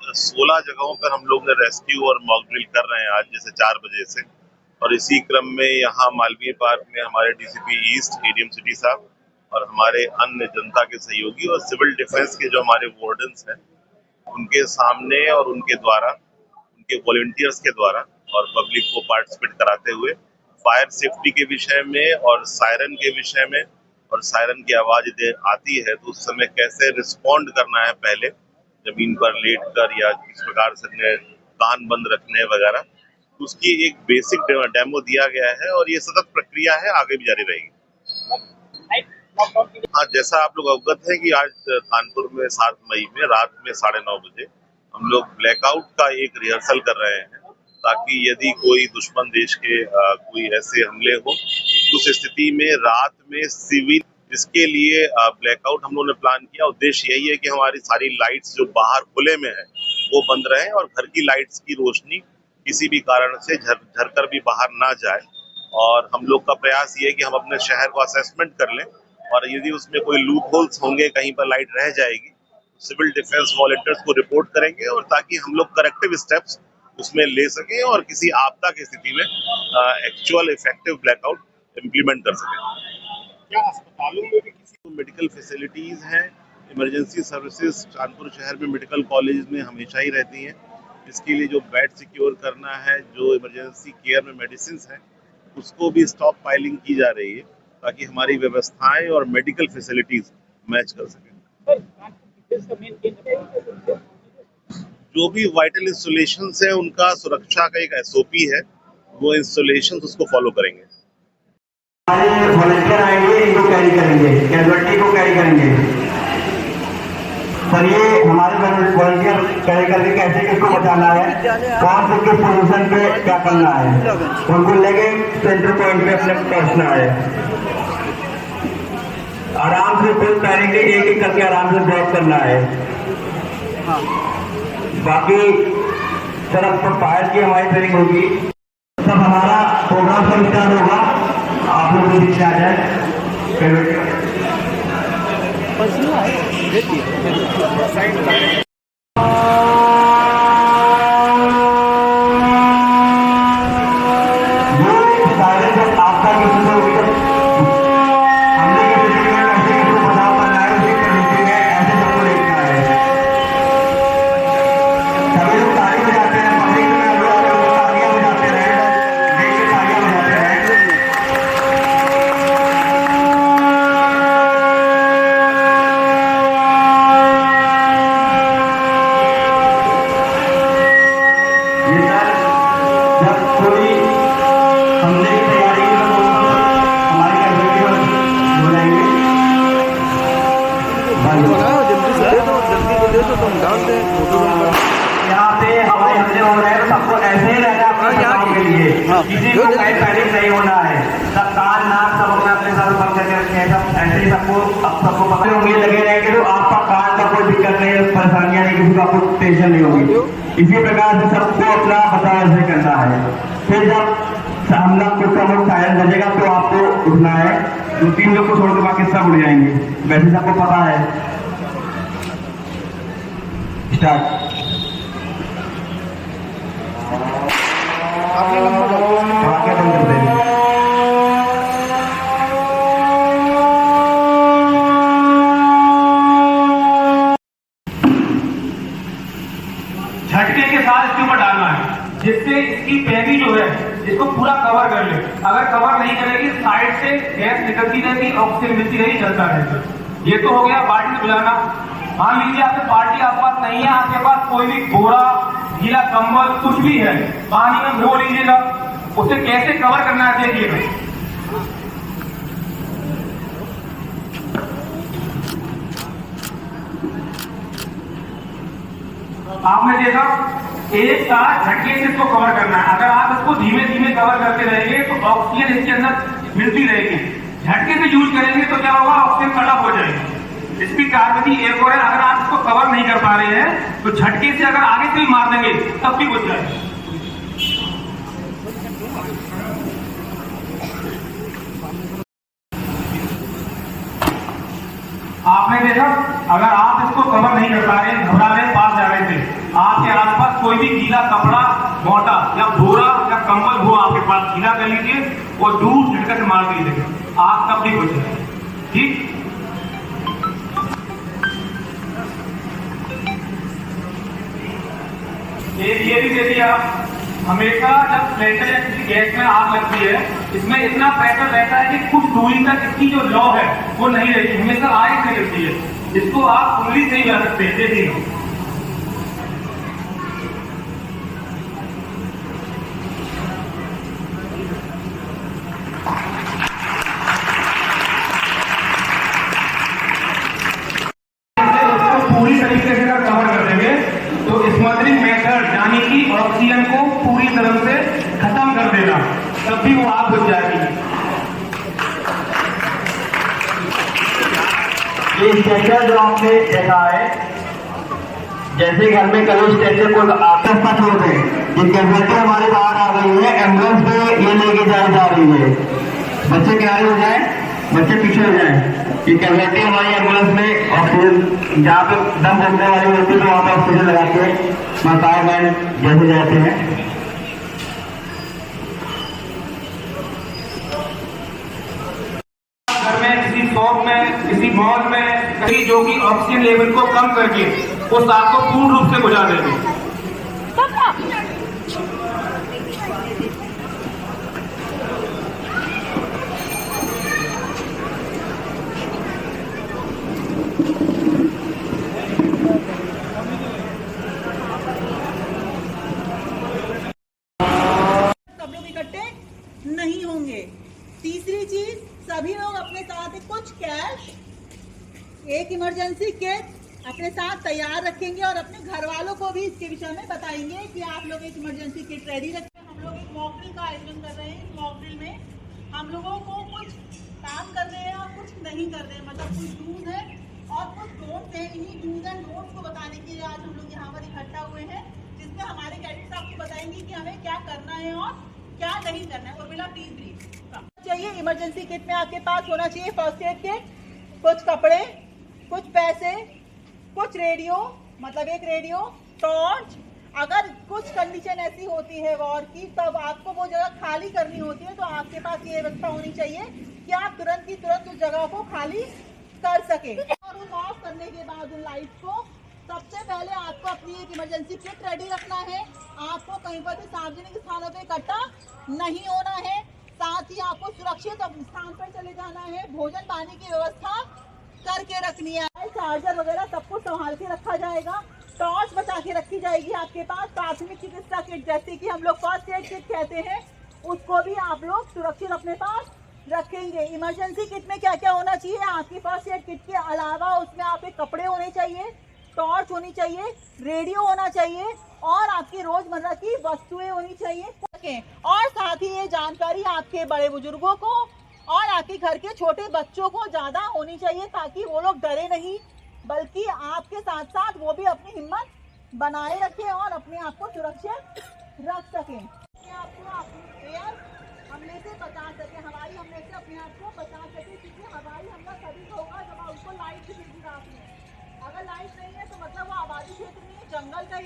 16 जगहों पर हम लोग ने रेस्क्यू और मॉक ड्रिल कर रहे हैं आज जैसे 4 बजे से। और इसी क्रम में यहाँ मालवीय पार्क में हमारे डीसीपी ईस्ट एडीएम सिटी साहब और हमारे अन्य जनता के सहयोगी और सिविल डिफेंस के जो हमारे वार्डन्स हैं उनके सामने और उनके द्वारा, उनके वॉलंटियर्स के द्वारा और पब्लिक को पार्टिसिपेट कराते हुए फायर सेफ्टी के विषय में और सायरन के विषय में, और सायरन की आवाज आती है तो उस समय कैसे रिस्पॉन्ड करना है, पहले जमीन पर लेट कर या किस प्रकार से कान बंद रखने वगैरह, उसकी एक बेसिक डेमो दिया गया है और ये सतत प्रक्रिया है, आगे भी जारी रहेगी। हाँ, जैसा आप लोग अवगत है कि आज कानपुर में 7 मई में रात में 9:30 बजे हम लोग ब्लैकआउट का एक रिहर्सल कर रहे हैं, ताकि यदि कोई दुश्मन देश के कोई ऐसे हमले हो, उस स्थिति में रात में सिविल, इसके लिए ब्लैकआउट हम लोगों ने प्लान किया। उद्देश्य यही है कि हमारी सारी लाइट्स जो बाहर खुले में है वो बंद रहे और घर की लाइट्स की रोशनी किसी भी कारण से झर कर भी बाहर ना जाए। और हम लोग का प्रयास ये है कि हम अपने शहर को असेसमेंट कर लें और यदि उसमें कोई लूप होल्स होंगे, कहीं पर लाइट रह जाएगी, सिविल डिफेंस वॉलंटियर्स को रिपोर्ट करेंगे और ताकि हम लोग करेक्टिव स्टेप्स उसमें ले सकें और किसी आपदा की स्थिति में एक्चुअल इफेक्टिव ब्लैकआउट इम्प्लीमेंट कर सकें। क्या अस्पतालों में भी किसी मेडिकल फैसिलिटीज हैं? इमरजेंसी सर्विसेज कानपुर शहर में मेडिकल कॉलेज में हमेशा ही रहती हैं। इसके लिए जो बेड सिक्योर करना है, जो इमरजेंसी केयर में मेडिसिन है, उसको भी स्टॉक पाइलिंग की जा रही है ताकि हमारी व्यवस्थाएं और मेडिकल फैसिलिटीज मैच कर सकें। जो भी वाइटल इंस्टॉलेशंस है उनका सुरक्षा का एक एसओपी है, वो इंस्टॉलेशंस उसको फॉलो करेंगे। हमारे वॉलंटियर आएंगे, इनको कैरी करेंगे, कैजुअलिटी को कैरी करेंगे। सर, ये हमारे वॉलंटियर कैरी करके कैसे किसको बचाना है, कौन से किस पोजीशन पे क्या करना है, उनको लेके सेंटर पॉइंट पे अपने पहुंचना है। आराम से खुद पैरेंगे, एक एक करके आराम से ड्रॉप करना है। बाकी तरफ पर फायर की हमारी ट्रेनिंग होगी। सब हमारा प्रोग्राम सब स्टार्ट होगा, आप लोग भी आ जाए। यहाँ पे हमारे हमले हो रहे हैं तो सबको ऐसे ही रहना है के लिए, किसी को कहीं पैनिक नहीं होना है। सब कान नाक सब अपने साथ बंद करके रखे हैं, सब ऐसे ही सबको पकड़े उंगली लगे रहेंगे तो आपका कान का कोई दिक्कत नहीं है, परेशानियां नहीं, किसी को आपको टेंशन नहीं होगी। इसी प्रकार से सबको अपना बचाव ऐसे करना है। फिर जब सामना कुछ लोग सायरन बजेगा तो आपको उठना है, 2-3 लोग को छोड़ के बाकी सब उड़ जाएंगे, वैसे सबको पता है। स्टार्ट। आपने नंबर आगे बंद कर देंगे। झटके के साथ इसके ऊपर डालना है, जिससे इसकी पैनी जो है इसको पूरा कवर कर ले। अगर कवर नहीं करेगी साइड से गैस निकलती रहेगी, ऑक्सीजन मिलती रहेगी, चलता रहेगा। ये तो हो गया बाल्टी से बुलाना। मान लीजिए आपके बाल्टी आपके पास नहीं है, आपके पास कोई भी बोरा, गीला कंबल कुछ भी है, पानी में धो लीजिएगा। उसे कैसे कवर करना है देखिएगा। आपने देखा एक साथ झटके से इसको कवर करना है। अगर आप इसको धीमे धीमे कवर करते रहेंगे तो ऑक्सीजन इसके अंदर मिलती रहेगी। झटके से यूज करेंगे तो क्या होगा, ऑक्सीजन कट ऑफ हो जाएगी। इसकी कारविधि एक और है, अगर आप इसको कवर नहीं कर पा रहे हैं तो झटके से अगर आगे से भी मार देंगे तब भी बुझ जाए। आपने देखा अगर आप इसको कवर नहीं कर पा रहे, घबरा रहे, पास जा रहे थे, आपके आसपास कोई भी गीला कपड़ा, मोटा या बोरा या कंबल हो आपके पास, गीला कर लीजिए और दूर झटका से मार के लीजिए, आग तब भी बचे। ठीक, ये भी देखिए आप, हमेशा जब सिलेंडर या किसी गैस में आग लगती है, इसमें इतना प्रेशर रहता है कि कुछ दूरी तक इसकी जो लौ है वो नहीं रहती, हमेशा आग से गिरती है। इसको आप उंगली से ही कर सकते हैं। देखिए पूरी तरीके से कवर कर देंगे तो स्मदरिंग मेथड यानी कि ऑक्सीजन को पूरी तरह से खत्म कर देगा, तब भी वो आग बुझ जाएगी। ये स्ट्रेचर जो आपने देखा है, जैसे घर में कभी स्ट्रेचर को आसपास पास होते हैं, ये कैजुअलिटी हमारे बाहर आ गई है, एम्बुलेंस पे ये लेके जा रही है। बच्चे किनारे हो जाए, बच्चे पीछे हो जाए। ये कैजुअलिटी हमारी एम्बुलेंस में ऑक्सीजन, जहाँ पे दम घुटने वाली होती है तो वहाँ पे ऑक्सीजन लगा के फायरमैन जैसे जाते हैं। घर में, किसी शॉप में, किसी मॉल में, कहीं जो कि ऑक्सीजन लेवल को कम करके उस आग को पूर्ण रूप से बुझा देंगे। नहीं होंगे। तीसरी चीज, सभी लोग अपने साथ कुछ कैश, एक इमरजेंसी किट अपने साथ तैयार रखेंगे और अपने घर वालों को भी इसके विषय में बताएंगे कि आप लोग एक इमरजेंसी किट रेडी रखें। हम लोग एक मॉक ड्रिल का आयोजन कर रहे हैं। इस मॉक ड्रिल में हम लोगों को कुछ काम कर रहे हैं और कुछ नहीं कर रहे हैं, मतलब कुछ डूज है और कुछ डोंट्स है। इन्हीं डूज एंड डोंट्स को बताने के लिए आज हम लोग यहाँ पर इकट्ठा हुए हैं, जिसमें हमारे कैडेट्स आपको बताएंगे कि हमें क्या करना है और क्या नहीं करना है। उर्मिला प्लीज ब्रीफ चाहिए। इमरजेंसी किट में आपके पास होना चाहिए फर्स्ट एड किट, कुछ कपड़े, कुछ पैसे, कुछ रेडियो, मतलब एक रेडियो, टॉर्च। अगर कुछ कंडीशन ऐसी होती है वॉर की, तब आपको वो जगह खाली करनी होती है, तो आपके पास ये व्यवस्था होनी चाहिए कि आप तुरंत की तुरंत उस जगह को खाली कर सके। और उस ऑफ करने के बाद उन लाइट को सबसे पहले आपको अपनी एक इमरजेंसी किट रेडी रखना है। आपको कहीं पर भी सार्वजनिक स्थानों पे इकट्ठा नहीं होना है। साथ ही आपको सुरक्षित स्थान पर चले जाना है। भोजन पानी की व्यवस्था करके रखनी है। चार्जर वगैरह सब कुछ संभाल के रखा जाएगा। टॉर्च बचा के रखी जाएगी आपके पास। प्राथमिक चिकित्सा किट, जैसे कि हम लोग फर्स्ट एड किट कहते हैं, उसको भी आप लोग सुरक्षित अपने पास रखेंगे। इमरजेंसी किट में क्या क्या होना चाहिए? आपकी फर्स्ट एड किट के अलावा उसमें आपके कपड़े होने चाहिए, टॉर्च होनी चाहिए, रेडियो होना चाहिए और आपकी रोजमर्रा की वस्तुएं होनी चाहिए। और साथ ही ये जानकारी आपके बड़े बुजुर्गों को और आपके घर के छोटे बच्चों को ज्यादा होनी चाहिए, ताकि वो लोग डरे नहीं, बल्कि आपके साथ साथ वो भी अपनी हिम्मत बनाए रखें और अपने आप को सुरक्षित रख सकें। आपको एयर हमले से बचा सके, हवाई हमले से अपने आप को बचा सके, क्योंकि हवाई हमला तभी होगा जब उसको लाइट दिखेगी रात में। अगर लाइट नहीं है तो मतलब वो आबादी क्षेत्र में, जंगल का